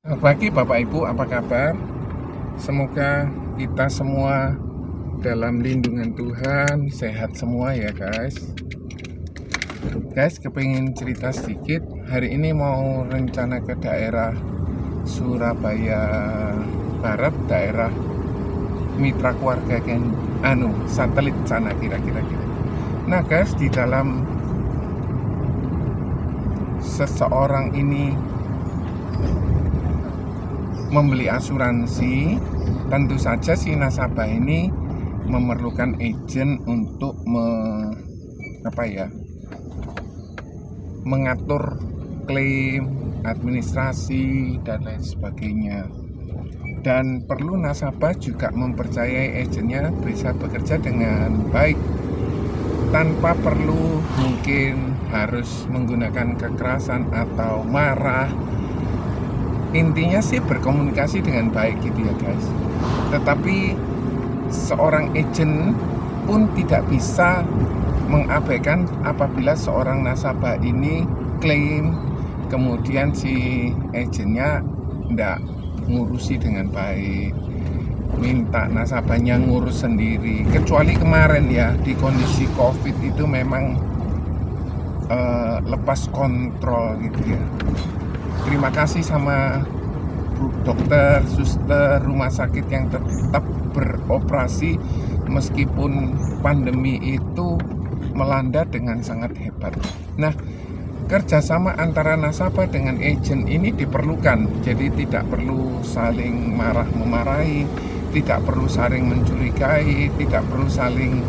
Selamat pagi Bapak Ibu, apa kabar? Semoga kita semua dalam lindungan Tuhan, sehat semua ya guys. Guys, kepingin cerita sedikit. Hari ini mau rencana ke daerah Surabaya Barat, daerah mitra keluarga satelit sana kira-kira. Nah guys, di dalam seseorang ini membeli asuransi, tentu saja si nasabah ini memerlukan agent untuk mengatur klaim, administrasi dan lain sebagainya. Dan perlu nasabah juga mempercayai agentnya bisa bekerja dengan baik tanpa perlu mungkin harus menggunakan kekerasan atau marah. Intinya sih berkomunikasi dengan baik gitu ya guys. Tetapi seorang agent pun tidak bisa mengabaikan apabila seorang nasabah ini klaim, kemudian si agentnya tidak ngurusi dengan baik, minta nasabahnya ngurus sendiri. Kecuali kemarin ya, di kondisi COVID itu memang lepas kontrol gitu ya. Terima kasih sama dokter, suster, rumah sakit yang tetap beroperasi meskipun pandemi itu melanda dengan sangat hebat. Nah, kerjasama antara nasabah dengan agent ini diperlukan. Jadi tidak perlu saling marah-memarahi, tidak perlu saling mencurigai, tidak perlu saling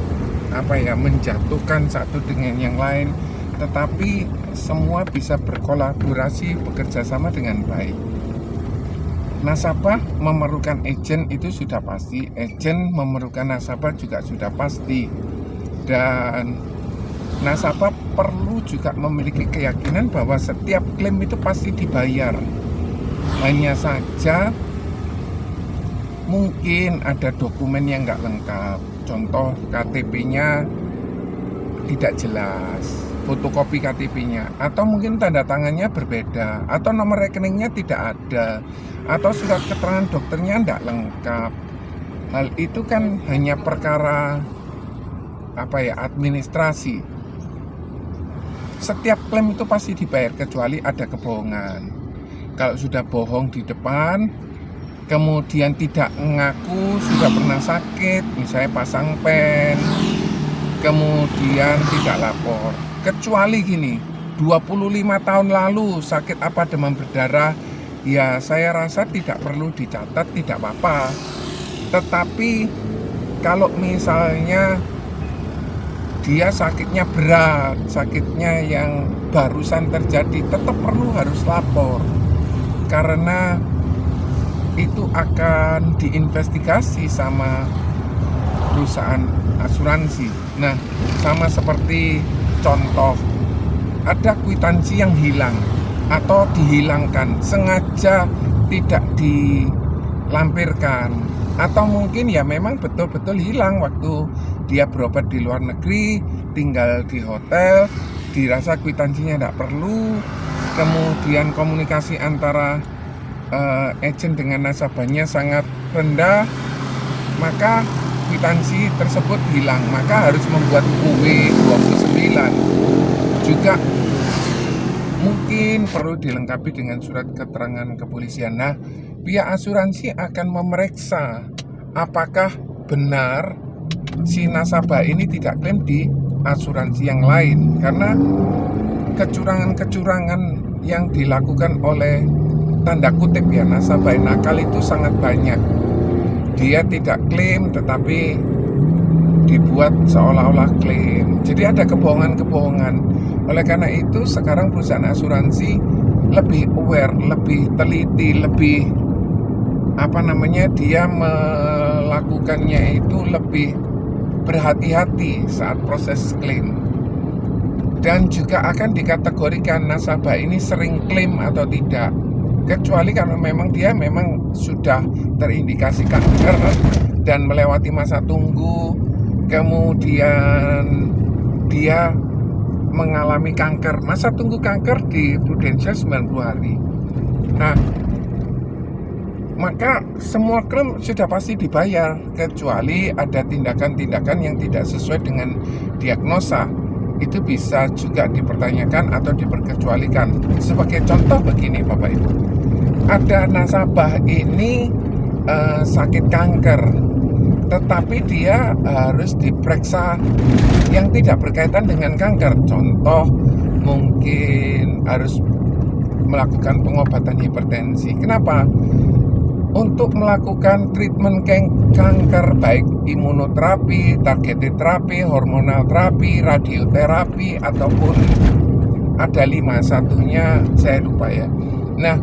menjatuhkan satu dengan yang lain, tetapi semua bisa berkolaborasi, bekerja sama dengan baik. Nasabah memerlukan agent itu sudah pasti, agent memerlukan nasabah juga sudah pasti. Dan nasabah perlu juga memiliki keyakinan bahwa setiap klaim itu pasti dibayar. Hanya saja mungkin ada dokumen yang nggak lengkap. Contoh KTP-nya tidak jelas, fotokopi KTP-nya, atau mungkin tanda tangannya berbeda, atau nomor rekeningnya tidak ada, atau surat keterangan dokternya tidak lengkap. Hal itu kan hanya perkara administrasi. Setiap klaim itu pasti dibayar kecuali ada kebohongan. Kalau sudah bohong di depan, kemudian tidak mengaku sudah pernah sakit, misalnya pasang pen, kemudian tidak lapor. Kecuali gini, 25 tahun lalu sakit apa demam berdarah, ya saya rasa tidak perlu dicatat, tidak apa-apa. Tetapi kalau misalnya dia sakitnya berat, sakitnya yang barusan terjadi, tetap perlu harus lapor. Karena itu akan diinvestigasi sama perusahaan asuransi. Nah, sama seperti contoh, ada kwitansi yang hilang atau dihilangkan, sengaja tidak dilampirkan, atau mungkin ya memang betul-betul hilang waktu dia berobat di luar negeri, tinggal di hotel, dirasa kwitansinya tidak perlu, kemudian komunikasi antara agent dengan nasabahnya sangat rendah, maka kwitansi tersebut hilang, maka harus membuat UW29. Juga mungkin perlu dilengkapi dengan surat keterangan kepolisian. Nah, pihak asuransi akan memeriksa apakah benar si nasabah ini tidak klaim di asuransi yang lain, karena kecurangan-kecurangan yang dilakukan oleh tanda kutip ya nasabah nakal itu sangat banyak. Dia tidak klaim tetapi dibuat seolah-olah klaim. Jadi ada kebohongan-kebohongan. Oleh karena itu sekarang perusahaan asuransi lebih aware, lebih teliti, lebih dia melakukannya itu lebih berhati-hati saat proses klaim. Dan juga akan dikategorikan nasabah ini sering klaim atau tidak. Kecuali kalau memang dia sudah terindikasi kanker dan melewati masa tunggu, kemudian dia mengalami kanker. Masa tunggu kanker di Prudential 90 hari. Nah, maka semua klaim sudah pasti dibayar, kecuali ada tindakan-tindakan yang tidak sesuai dengan diagnosa. Itu bisa juga dipertanyakan atau diperkecualikan. Sebagai contoh begini Bapak Ibu, ada nasabah ini sakit kanker, tetapi dia harus diperiksa yang tidak berkaitan dengan kanker. Contoh, mungkin harus melakukan pengobatan hipertensi. Kenapa? Untuk melakukan treatment kanker, baik imunoterapi, targeted terapi, hormonal terapi, radioterapi, ataupun ada 5, satunya saya lupa ya. Nah,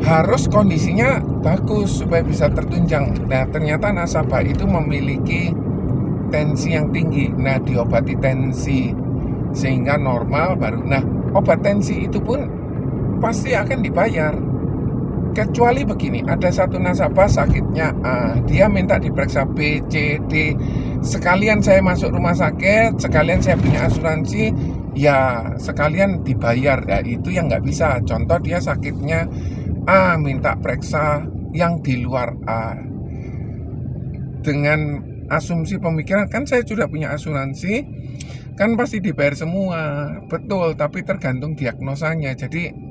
harus kondisinya bagus supaya bisa tertunjang. Nah, ternyata nasabah itu memiliki tensi yang tinggi. Nah, diobati tensi sehingga normal baru. Nah, obat tensi itu pun pasti akan dibayar. Kecuali begini, ada satu nasabah sakitnya A, dia minta diperiksa B, C, D. Sekalian saya masuk rumah sakit, sekalian saya punya asuransi, ya sekalian dibayar. Ya itu yang nggak bisa. Contoh dia sakitnya A, minta periksa yang di luar A. Dengan asumsi pemikiran, kan saya sudah punya asuransi, kan pasti dibayar semua. Betul, tapi tergantung diagnosanya. Jadi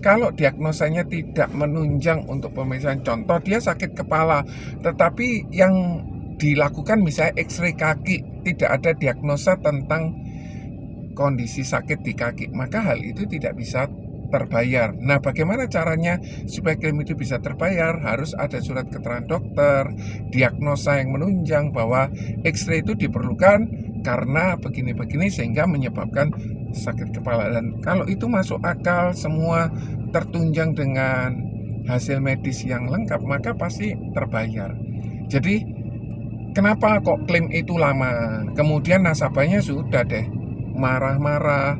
kalau diagnosanya tidak menunjang untuk pemeriksaan, contoh dia sakit kepala, tetapi yang dilakukan misalnya X-ray kaki, tidak ada diagnosa tentang kondisi sakit di kaki, maka hal itu tidak bisa terbayar. Nah, bagaimana caranya supaya klaim itu bisa terbayar? Harus ada surat keterangan dokter, diagnosa yang menunjang bahwa X-ray itu diperlukan karena begini-begini sehingga menyebabkan sakit kepala. Dan kalau itu masuk akal, semua tertunjang dengan hasil medis yang lengkap, maka pasti terbayar. Jadi kenapa kok klaim itu lama? Kemudian nasabahnya sudah deh marah-marah,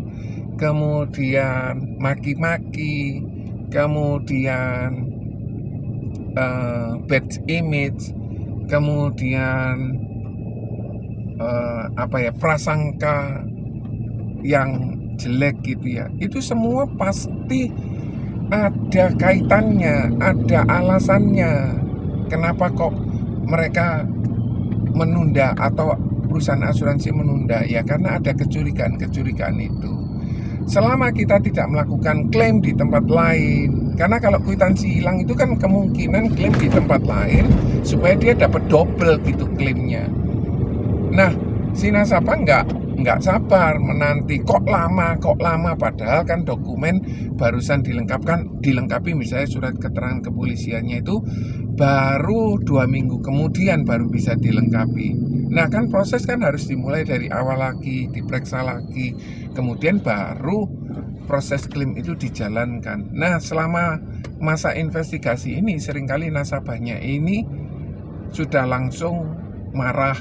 kemudian maki-maki, kemudian bad image, kemudian prasangka yang jelek gitu ya. Itu semua pasti ada kaitannya, ada alasannya. Kenapa kok mereka menunda atau perusahaan asuransi menunda? Ya karena ada kecurigaan itu. Selama kita tidak melakukan klaim di tempat lain, karena kalau kwitansi hilang itu kan kemungkinan klaim di tempat lain supaya dia dapat double gitu klaimnya. Nah, si nasabah nggak sabar menanti, kok lama, padahal kan dokumen barusan dilengkapi misalnya surat keterangan kepolisiannya itu baru 2 minggu kemudian baru bisa dilengkapi. Nah kan proses kan harus dimulai dari awal lagi, diperiksa lagi, kemudian baru proses klaim itu dijalankan. Nah selama masa investigasi ini seringkali nasabahnya ini sudah langsung marah,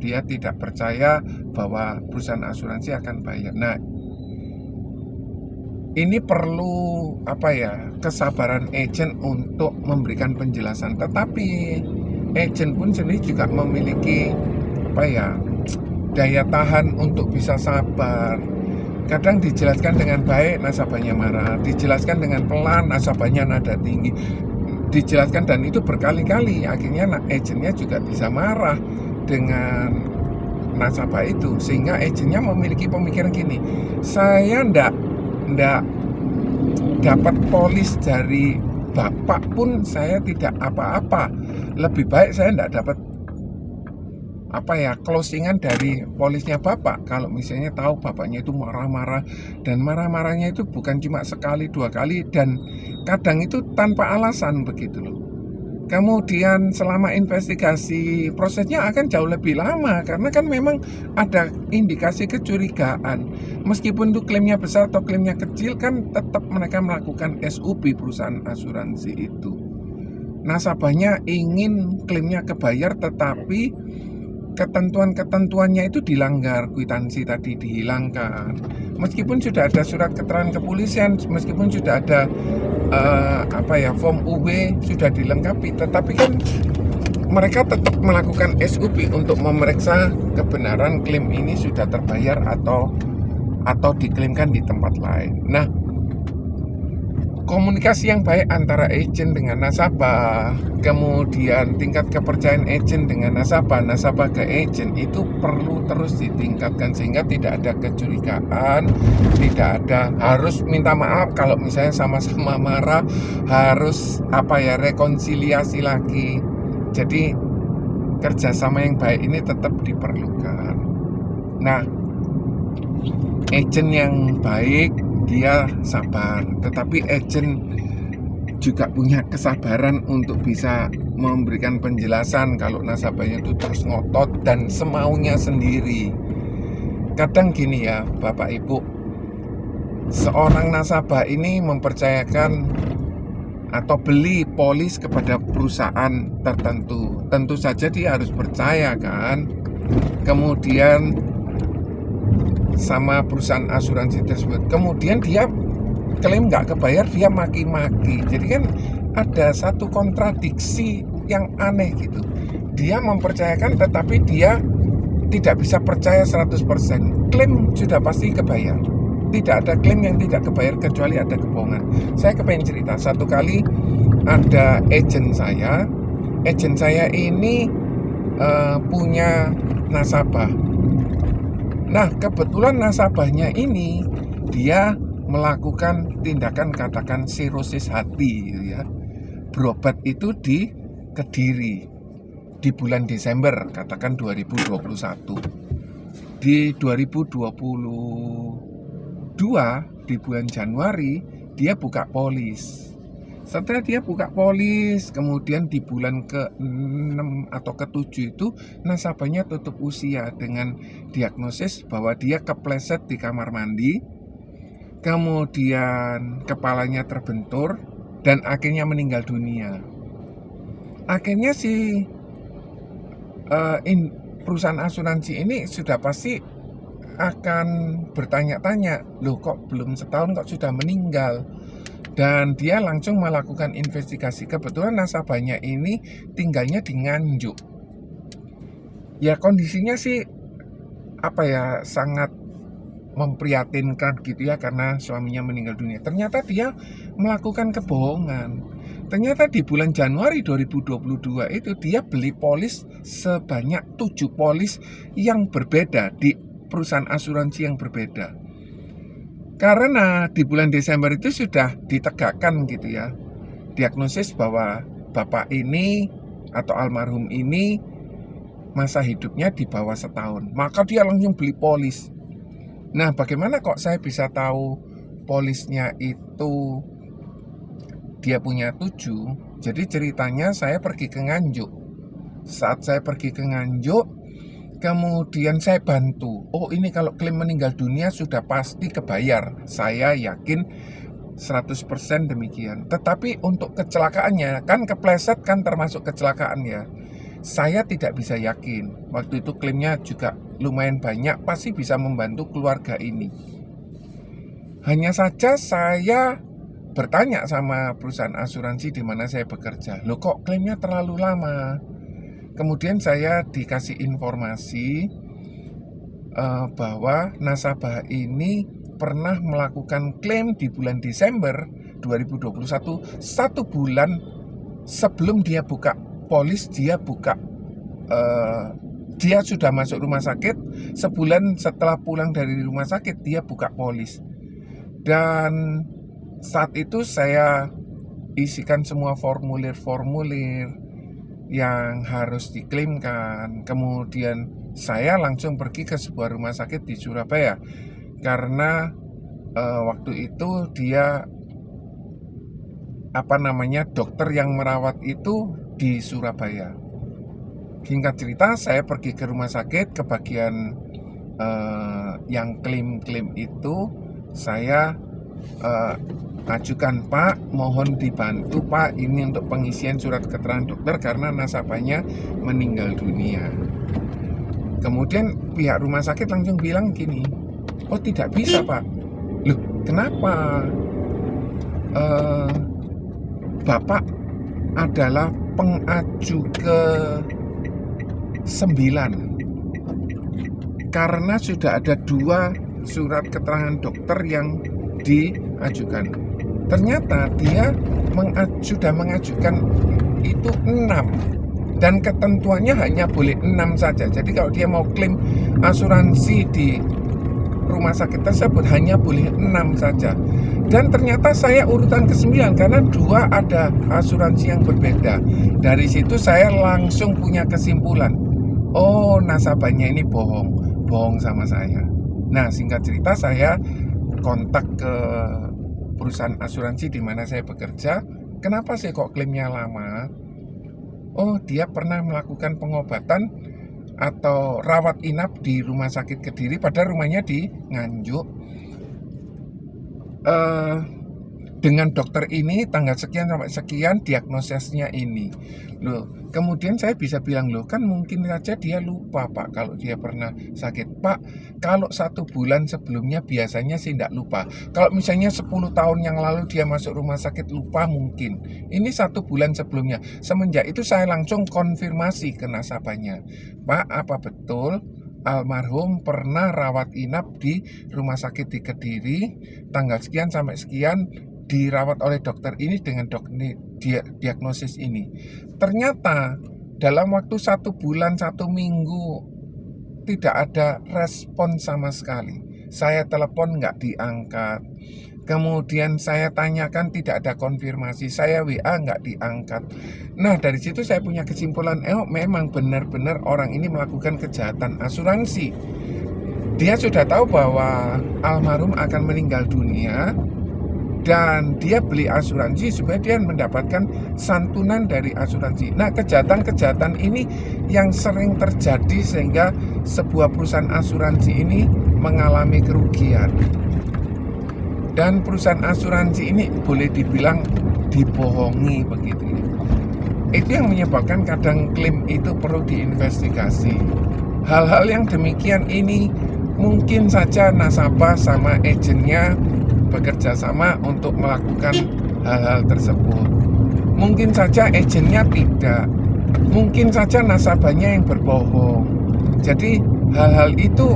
dia tidak percaya bahwa perusahaan asuransi akan bayar. Nah, ini perlu kesabaran agent untuk memberikan penjelasan. Tetapi agent pun sendiri juga memiliki daya tahan untuk bisa sabar. Kadang dijelaskan dengan baik, nasabahnya marah. Dijelaskan dengan pelan, nasabahnya nada tinggi. Dijelaskan dan itu berkali-kali, akhirnya agentnya juga bisa marah dengan nasabah itu, sehingga agentnya memiliki pemikiran gini, saya ndak dapat polis dari bapak pun saya tidak apa-apa, lebih baik saya ndak dapat closingan dari polisnya bapak. Kalau misalnya tahu bapaknya itu marah-marah, dan marah-marahnya itu bukan cuma sekali 2 kali, dan kadang itu tanpa alasan begitu loh. Kemudian selama investigasi prosesnya akan jauh lebih lama, karena kan memang ada indikasi kecurigaan. Meskipun itu klaimnya besar atau klaimnya kecil, kan tetap mereka melakukan SUP perusahaan asuransi itu. Nasabahnya ingin klaimnya kebayar, tetapi ketentuan-ketentuannya itu dilanggar, kwitansi tadi dihilangkan. Meskipun sudah ada surat keterangan kepolisian, meskipun sudah ada form UB sudah dilengkapi, tetapi kan mereka tetap melakukan SUP untuk memeriksa kebenaran klaim ini sudah terbayar atau diklaimkan di tempat lain. Nah, komunikasi yang baik antara agent dengan nasabah, kemudian tingkat kepercayaan agent dengan nasabah ke agent itu perlu terus ditingkatkan sehingga tidak ada kecurigaan, tidak ada harus minta maaf kalau misalnya sama-sama marah, harus rekonsiliasi lagi. Jadi kerjasama yang baik ini tetap diperlukan. Nah, agent yang baik dia sabar, tetapi agent juga punya kesabaran untuk bisa memberikan penjelasan kalau nasabahnya itu terus ngotot dan semaunya sendiri. Kadang gini ya Bapak Ibu, seorang nasabah ini mempercayakan atau beli polis kepada perusahaan tertentu, tentu saja dia harus percaya kan. Kemudian sama perusahaan asuransi tersebut, kemudian dia klaim nggak kebayar, dia maki-maki. Jadi kan ada satu kontradiksi yang aneh gitu. Dia mempercayakan tetapi dia tidak bisa percaya 100%. Klaim sudah pasti kebayar. Tidak ada klaim yang tidak kebayar kecuali ada kebohongan. Saya kepengen cerita, satu kali ada agent saya ini punya nasabah. Nah, kebetulan nasabahnya ini dia melakukan tindakan katakan sirosis hati gitu ya. Berobat itu di Kediri di bulan Desember katakan 2021. Di 2022 di bulan Januari dia buka polis. Setelah dia buka polis, kemudian di bulan ke-6 atau ke-7 itu nasabahnya tutup usia dengan diagnosis bahwa dia kepleset di kamar mandi, kemudian kepalanya terbentur dan akhirnya meninggal dunia. Akhirnya si perusahaan asuransi ini sudah pasti akan bertanya-tanya, loh kok belum setahun kok sudah meninggal? Dan dia langsung melakukan investigasi. Kebetulan nasabahnya ini tinggalnya di Nganjuk. Ya kondisinya sih sangat memprihatinkan gitu ya, karena suaminya meninggal dunia. Ternyata dia melakukan kebohongan. Ternyata di bulan Januari 2022 itu dia beli polis sebanyak 7 polis yang berbeda di perusahaan asuransi yang berbeda. Karena di bulan Desember itu sudah ditegakkan gitu ya, diagnosis bahwa bapak ini atau almarhum ini masa hidupnya di bawah setahun. Maka dia langsung beli polis. Nah, bagaimana kok saya bisa tahu polisnya itu dia punya 7? Jadi ceritanya saya pergi ke Nganjuk. Saat saya pergi ke Nganjuk, kemudian saya bantu. Oh, ini kalau klaim meninggal dunia sudah pasti kebayar. Saya yakin 100% demikian. Tetapi untuk kecelakaannya, kan kepleset kan termasuk kecelakaan ya. Saya tidak bisa yakin. Waktu itu klaimnya juga lumayan banyak, pasti bisa membantu keluarga ini. Hanya saja saya bertanya sama perusahaan asuransi di mana saya bekerja. Loh kok klaimnya terlalu lama? Kemudian saya dikasih informasi bahwa nasabah ini pernah melakukan klaim di bulan Desember 2021, 1 bulan sebelum dia buka polis. Dia sudah masuk rumah sakit, sebulan setelah pulang dari rumah sakit dia buka polis. Dan saat itu saya isikan semua formulir-formulir yang harus diklaimkan. Kemudian saya langsung pergi ke sebuah rumah sakit di Surabaya karena waktu itu dia dokter yang merawat itu di Surabaya. Singkat cerita, saya pergi ke rumah sakit, ke bagian yang klaim-klaim itu saya ajukan, Pak, mohon dibantu Pak, ini untuk pengisian surat keterangan dokter karena nasabahnya meninggal dunia. Kemudian pihak rumah sakit langsung bilang gini, oh tidak bisa Pak. Loh kenapa? Bapak adalah pengaju ke-9 karena sudah ada 2 surat keterangan dokter yang diajukan. Ternyata dia sudah mengajukan itu 6, dan ketentuannya hanya boleh 6 saja. Jadi kalau dia mau klaim asuransi di rumah sakit tersebut hanya boleh 6 saja. Dan ternyata saya urutan ke-9 karena 2 ada asuransi yang berbeda. Dari situ saya langsung punya kesimpulan, oh nasabahnya ini bohong sama saya. Nah, singkat cerita saya kontak ke perusahaan asuransi di mana saya bekerja. Kenapa sih kok klaimnya lama? Oh, dia pernah melakukan pengobatan atau rawat inap di rumah sakit Kediri, padahal rumahnya di Nganjuk. Dengan dokter ini tanggal sekian sampai sekian, diagnosisnya ini. Loh, kemudian saya bisa bilang, loh kan mungkin saja dia lupa Pak kalau dia pernah sakit. Pak, kalau 1 bulan sebelumnya biasanya sih tidak lupa. Kalau misalnya 10 tahun yang lalu dia masuk rumah sakit lupa mungkin. Ini 1 bulan sebelumnya. Semenjak itu saya langsung konfirmasi ke nasabahnya. Pak, apa betul almarhum pernah rawat inap di rumah sakit di Kediri tanggal sekian sampai sekian, dirawat oleh dokter ini dengan diagnosis ini? Ternyata dalam waktu 1 bulan 1 minggu tidak ada respon sama sekali. Saya telepon nggak diangkat, kemudian saya tanyakan tidak ada konfirmasi, saya WA nggak diangkat. Nah, dari situ saya punya kesimpulan, memang benar-benar orang ini melakukan kejahatan asuransi. Dia sudah tahu bahwa almarhum akan meninggal dunia, dan dia beli asuransi supaya dia mendapatkan santunan dari asuransi. Nah, kejahatan-kejahatan ini yang sering terjadi sehingga sebuah perusahaan asuransi ini mengalami kerugian. Dan perusahaan asuransi ini boleh dibilang dibohongi begitu. Itu yang menyebabkan kadang klaim itu perlu diinvestigasi. Hal-hal yang demikian ini mungkin saja nasabah sama agennya bekerja sama untuk melakukan hal-hal tersebut. Mungkin saja agennya tidak, mungkin saja nasabahnya yang berbohong. Jadi hal-hal itu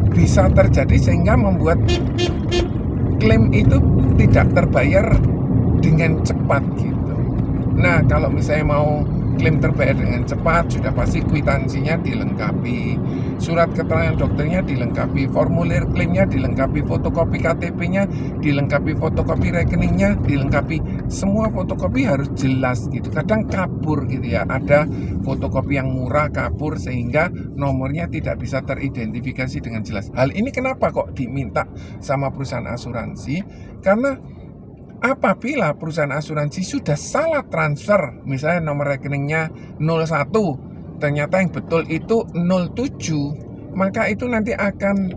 bisa terjadi sehingga membuat klaim itu tidak terbayar dengan cepat gitu. Nah, kalau misalnya mau klaim terbayar dengan cepat, sudah pasti kwitansinya dilengkapi, surat keterangan dokternya dilengkapi, formulir klaimnya dilengkapi, fotokopi KTP-nya dilengkapi, fotokopi rekeningnya dilengkapi. Semua fotokopi harus jelas gitu. Kadang kabur gitu ya, ada fotokopi yang murah kabur sehingga nomornya tidak bisa teridentifikasi dengan jelas. Hal ini kenapa kok diminta sama perusahaan asuransi? Karena apabila perusahaan asuransi sudah salah transfer, misalnya nomor rekeningnya 01, ternyata yang betul itu 07, maka itu nanti akan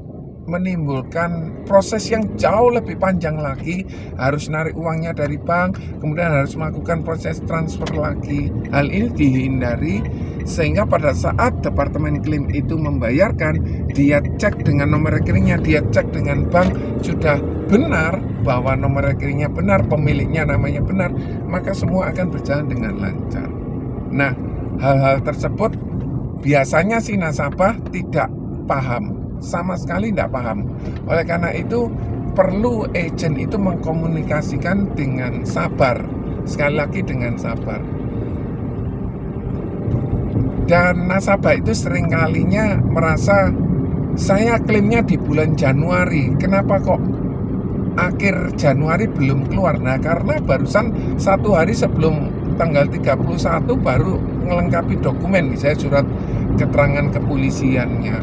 menimbulkan proses yang jauh lebih panjang lagi. Harus narik uangnya dari bank, kemudian harus melakukan proses transfer lagi. Hal ini dihindari sehingga pada saat departemen klaim itu membayarkan, dia cek dengan nomor rekeningnya, dia cek dengan bank, sudah benar bahwa nomor rekeningnya benar, pemiliknya namanya benar, maka semua akan berjalan dengan lancar. Nah, hal-hal tersebut biasanya si nasabah tidak paham, sama sekali tidak paham. Oleh karena itu perlu agen itu mengkomunikasikan dengan sabar, sekali lagi dengan sabar. Dan nasabah itu seringkalinya merasa, saya klaimnya di bulan Januari, kenapa kok akhir Januari belum keluar? Nah, karena barusan 1 hari sebelum tanggal 31 baru melengkapi dokumen, misalnya surat keterangan kepolisiannya,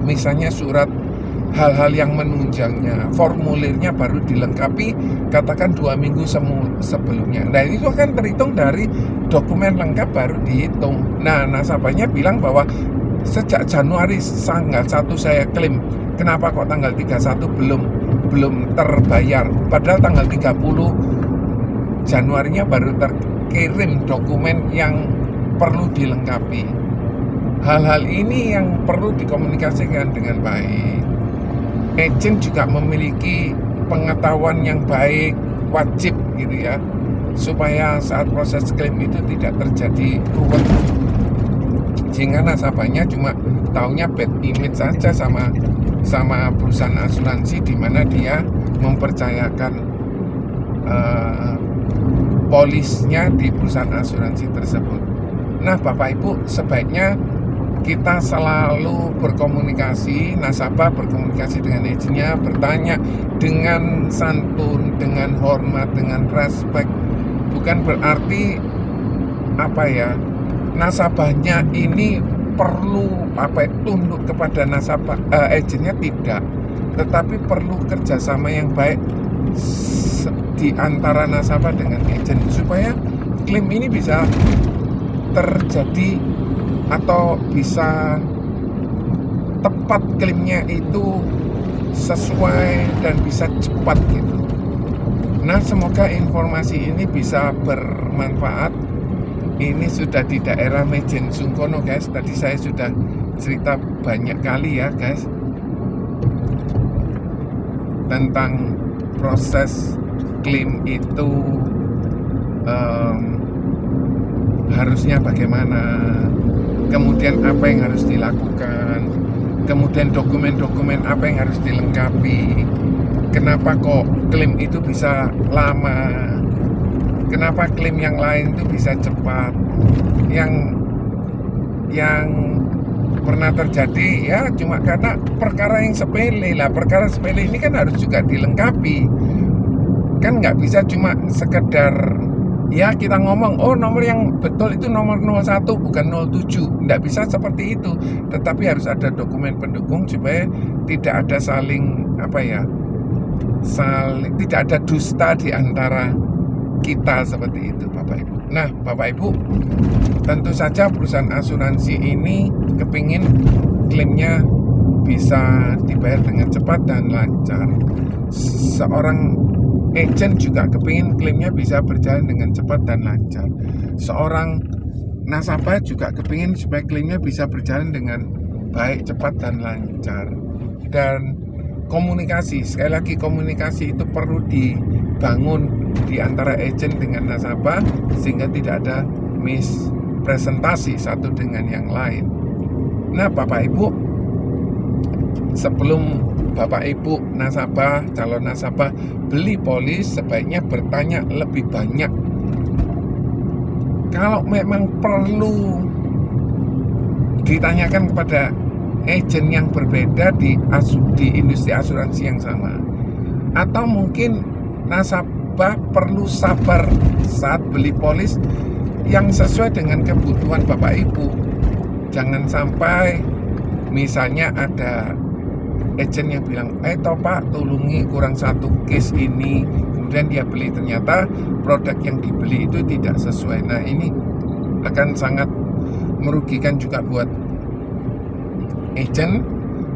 misalnya surat hal-hal yang menunjangnya, formulirnya baru dilengkapi katakan 2 minggu sebelumnya. Nah, itu akan terhitung dari dokumen lengkap baru dihitung. Nah, nasabahnya bilang bahwa sejak Januari tanggal 1 saya klaim, kenapa kok tanggal 31 belum terbayar, padahal tanggal 30 Januarinya baru terkirim dokumen yang perlu dilengkapi. Hal-hal ini yang perlu dikomunikasikan dengan baik. Agen juga memiliki pengetahuan yang baik, wajib gitu ya, supaya saat proses klaim itu tidak terjadi ruwet, sehingga nasabahnya cuma taunya bad image saja sama perusahaan asuransi, di mana dia mempercayakan uh, polisnya di perusahaan asuransi tersebut. Nah, Bapak Ibu, sebaiknya kita selalu berkomunikasi, nasabah berkomunikasi dengan agennya, bertanya dengan santun, dengan hormat, dengan respek. Bukan berarti nasabahnya ini perlu tunduk kepada nasabah agennya, tidak, tetapi perlu kerjasama yang baik di antara nasabah dengan agen supaya klaim ini bisa terjadi atau bisa tepat, klaimnya itu sesuai dan bisa cepat gitu. Nah, semoga informasi ini bisa bermanfaat. Ini sudah di daerah Mejen Sungkono, guys. Tadi saya sudah cerita banyak kali ya, guys, tentang proses klaim itu harusnya bagaimana, kemudian apa yang harus dilakukan, kemudian dokumen-dokumen apa yang harus dilengkapi, kenapa kok klaim itu bisa lama, kenapa klaim yang lain itu bisa cepat. Yang pernah terjadi ya cuma karena perkara yang sepele lah. Perkara sepele ini kan harus juga dilengkapi, kan nggak bisa cuma sekedar ya kita ngomong, oh nomor yang betul itu nomor 01 bukan 07. Nggak bisa seperti itu, tetapi harus ada dokumen pendukung supaya tidak ada tidak ada dusta di antara kita, seperti itu Bapak Ibu. Nah, Bapak Ibu, tentu saja perusahaan asuransi ini kepingin klaimnya bisa dibayar dengan cepat dan lancar. Seorang agent juga kepingin klaimnya bisa berjalan dengan cepat dan lancar. Seorang nasabah juga kepingin supaya klaimnya bisa berjalan dengan baik, cepat, dan lancar. Dan komunikasi, sekali lagi komunikasi itu perlu dibangun di antara agent dengan nasabah sehingga tidak ada mispresentasi satu dengan yang lain. Nah, Bapak Ibu, sebelum Bapak Ibu nasabah, calon nasabah beli polis, sebaiknya bertanya lebih banyak. Kalau memang perlu ditanyakan kepada agen yang berbeda di industri asuransi yang sama, atau mungkin nasabah perlu sabar saat beli polis yang sesuai dengan kebutuhan Bapak Ibu. Jangan sampai misalnya ada agen yang bilang, toh Pak, tolongi kurang satu case ini, kemudian dia beli, ternyata produk yang dibeli itu tidak sesuai. Nah, ini akan sangat merugikan juga buat agen,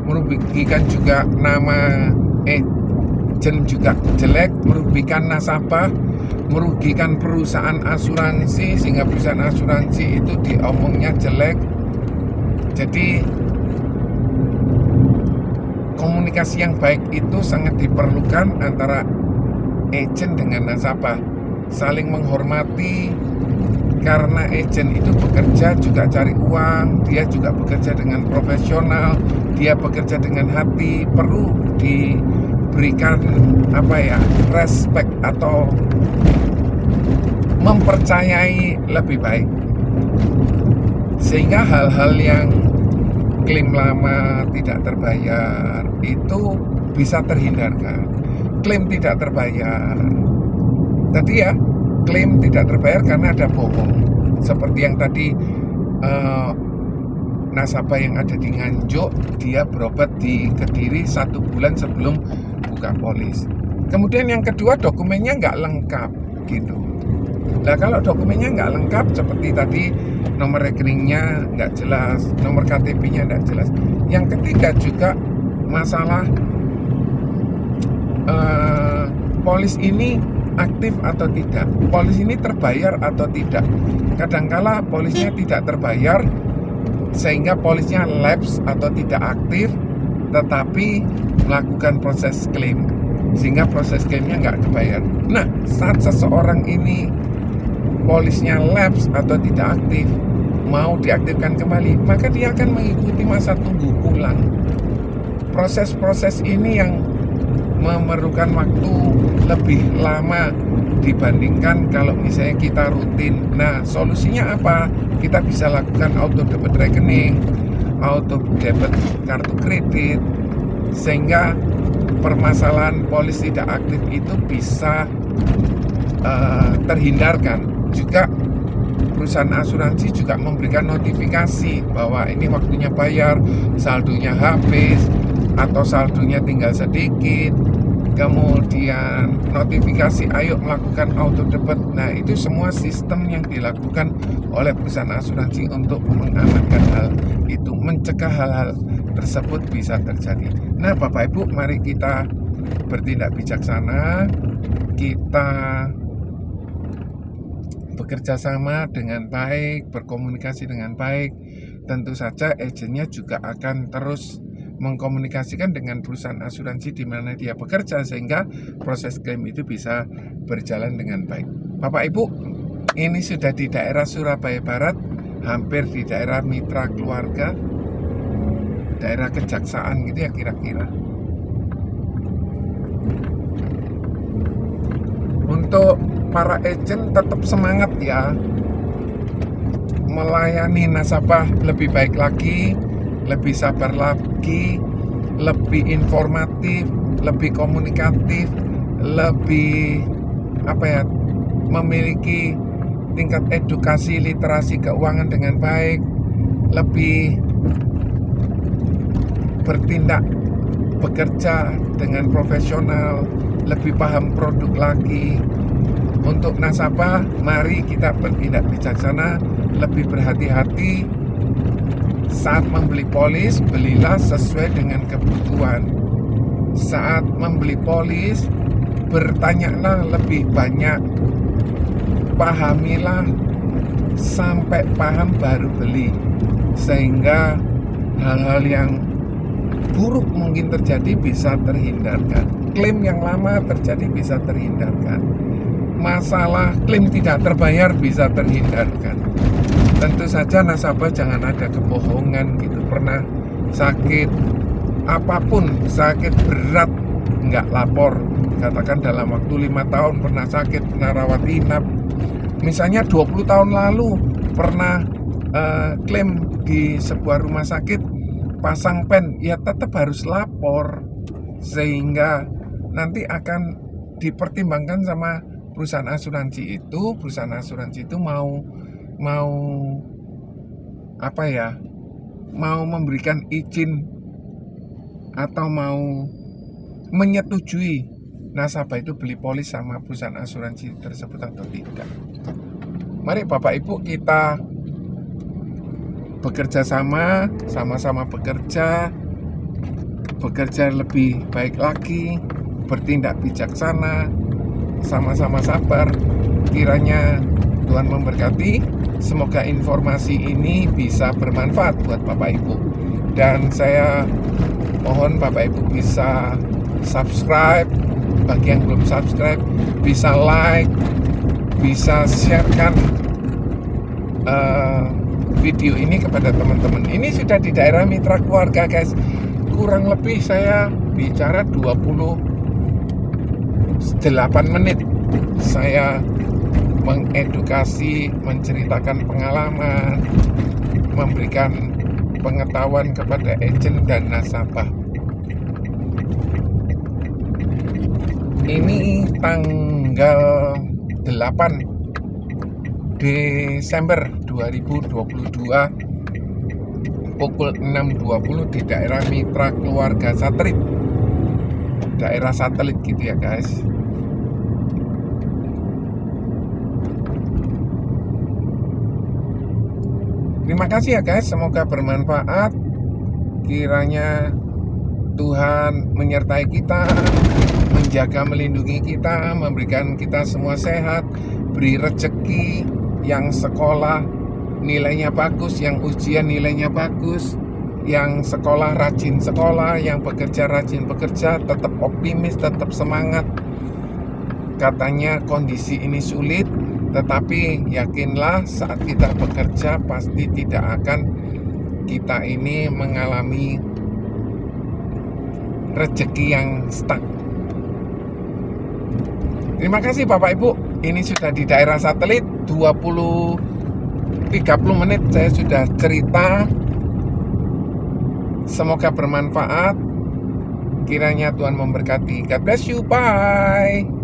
merugikan juga nama agen juga jelek, merugikan nasabah, merugikan perusahaan asuransi, sehingga perusahaan asuransi itu diomongnya jelek. Jadi komunikasi yang baik itu sangat diperlukan antara agen dengan nasabah, saling menghormati, karena agen itu bekerja juga cari uang, dia juga bekerja dengan profesional, dia bekerja dengan hati, perlu diberikan respect atau mempercayai lebih baik, sehingga hal-hal yang klaim lama tidak terbayar itu bisa terhindarkan. Klaim tidak terbayar tadi ya, klaim tidak terbayar karena ada bohong, seperti yang tadi nasabah yang ada di Nganjuk, dia berobat di Kediri 1 bulan sebelum buka polis. Kemudian yang kedua, dokumennya nggak lengkap gitu. Nah, kalau dokumennya nggak lengkap seperti tadi, nomor rekeningnya nggak jelas, nomor KTP-nya nggak jelas. Yang ketiga juga masalah polis ini aktif atau tidak, polis ini terbayar atau tidak. Kadangkala polisnya tidak terbayar sehingga polisnya lapse atau tidak aktif, tetapi melakukan proses klaim sehingga proses klaimnya nggak kebayar. Nah, saat seseorang ini polisnya lapse atau tidak aktif, mau diaktifkan kembali, maka dia akan mengikuti masa tunggu ulang. Proses-proses ini yang memerlukan waktu lebih lama dibandingkan kalau misalnya kita rutin. Nah, solusinya apa? Kita bisa lakukan auto debit rekening, auto debit kartu kredit, sehingga permasalahan polis tidak aktif itu bisa terhindarkan. Juga perusahaan asuransi juga memberikan notifikasi bahwa ini waktunya bayar, saldonya habis atau saldonya tinggal sedikit, kemudian notifikasi ayo melakukan auto debit. Nah, itu semua sistem yang dilakukan oleh perusahaan asuransi untuk mengamankan hal itu, mencegah hal-hal tersebut bisa terjadi. Nah, Bapak Ibu, mari kita bertindak bijaksana, kita bekerja sama dengan baik, berkomunikasi dengan baik. Tentu saja agennya juga akan terus mengkomunikasikan dengan perusahaan asuransi di mana dia bekerja, sehingga proses klaim itu bisa berjalan dengan baik. Bapak Ibu, ini sudah di daerah Surabaya Barat, hampir di daerah Mitra Keluarga, daerah Kejaksaan gitu ya kira-kira. Untuk para agent tetap semangat ya, melayani nasabah lebih baik lagi, lebih sabar lagi, lebih informatif, lebih komunikatif, lebih memiliki tingkat edukasi literasi keuangan dengan baik, lebih bertindak bekerja dengan profesional, lebih paham produk lagi. Untuk nasabah, mari kita bertindak bijaksana, lebih berhati-hati. Saat membeli polis, belilah sesuai dengan kebutuhan. Saat membeli polis, bertanyalah lebih banyak, pahamilah sampai paham baru beli, sehingga hal-hal yang buruk mungkin terjadi bisa terhindarkan. Klaim yang lama terjadi bisa terhindarkan. Masalah klaim tidak terbayar bisa terhindarkan. Tentu saja nasabah jangan ada kebohongan gitu. Pernah sakit apapun, sakit berat, nggak lapor. Katakan dalam waktu 5 tahun pernah sakit, pernah rawat inap. Misalnya 20 tahun lalu pernah klaim di sebuah rumah sakit, pasang pen, ya tetap harus lapor, sehingga nanti akan dipertimbangkan sama perusahaan asuransi itu. Perusahaan asuransi itu mau memberikan izin atau mau menyetujui nasabah itu beli polis sama perusahaan asuransi tersebut atau tidak. Mari Bapak Ibu kita bekerja sama-sama bekerja lebih baik lagi, bertindak bijaksana, sama-sama sabar. Kiranya Tuhan memberkati. Semoga informasi ini bisa bermanfaat buat Bapak Ibu. Dan saya mohon Bapak Ibu bisa subscribe. Bagi yang belum subscribe, bisa like, bisa sharekan video ini kepada teman-teman. Ini sudah di daerah Mitra Keluarga, guys. Kurang lebih saya bicara 28 menit. Saya mengedukasi, menceritakan pengalaman, memberikan pengetahuan kepada agen dan nasabah. Ini tanggal 8 Desember 2022 pukul 6.20 di daerah Mitra Keluarga Satelit, daerah satelit gitu ya guys. Terima kasih ya guys, semoga bermanfaat. Kiranya Tuhan menyertai kita, menjaga, melindungi kita, memberikan kita semua sehat, beri rezeki, yang sekolah nilainya bagus, yang ujian nilainya bagus, yang sekolah rajin sekolah, yang bekerja rajin bekerja, tetap optimis, tetap semangat. Katanya kondisi ini sulit, tetapi yakinlah saat kita bekerja pasti tidak akan kita ini mengalami rezeki yang stuck. Terima kasih Bapak Ibu. Ini sudah di daerah satelit 20-30 menit saya sudah cerita. Semoga bermanfaat. Kiranya Tuhan memberkati. God bless you. Bye.